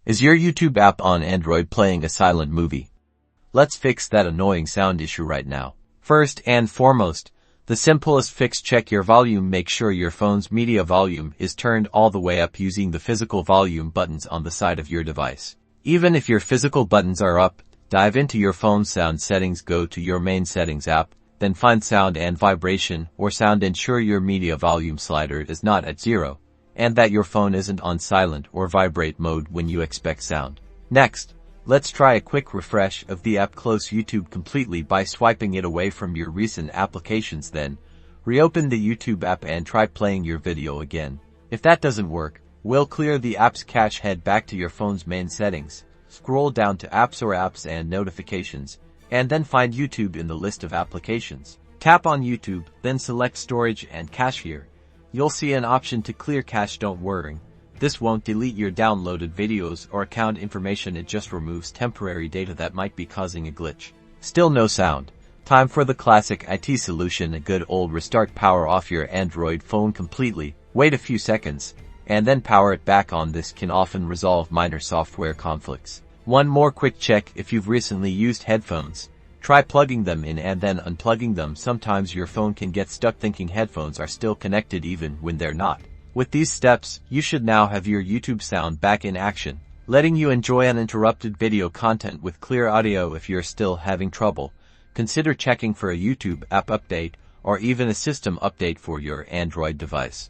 Is your YouTube app on Android playing a silent movie? Let's fix that annoying sound issue right now. First and foremost, the simplest fix: check your volume. Make sure your phone's media volume is turned all the way up using the physical volume buttons on the side of your device. Even if your physical buttons are up, dive into your phone's sound settings, go to your main settings app, then find sound and vibration or sound. Ensure your media volume slider is not at 0, and that your phone isn't on silent or vibrate mode when you expect sound. Next, let's try a quick refresh of the app. Close YouTube completely by swiping it away from your recent applications, then reopen the YouTube app and try playing your video again. If that doesn't work, we'll clear the app's cache. Head back to your phone's main settings, scroll down to apps or apps and notifications, and then find YouTube in the list of applications. Tap on YouTube, then select storage and cache. Here you'll see an option to clear cache. Don't worry, this won't delete your downloaded videos or account information, it just removes temporary data that might be causing a glitch. Still no sound? Time for the classic IT solution, a good old restart. Power off your Android phone completely, wait a few seconds, and then power it back on. This can often resolve minor software conflicts. One more quick check: if you've recently used headphones, try plugging them in and then unplugging them. Sometimes your phone can get stuck thinking headphones are still connected even when they're not. With these steps, you should now have your YouTube sound back in action, letting you enjoy uninterrupted video content with clear audio. If you're still having trouble, consider checking for a YouTube app update or even a system update for your Android device.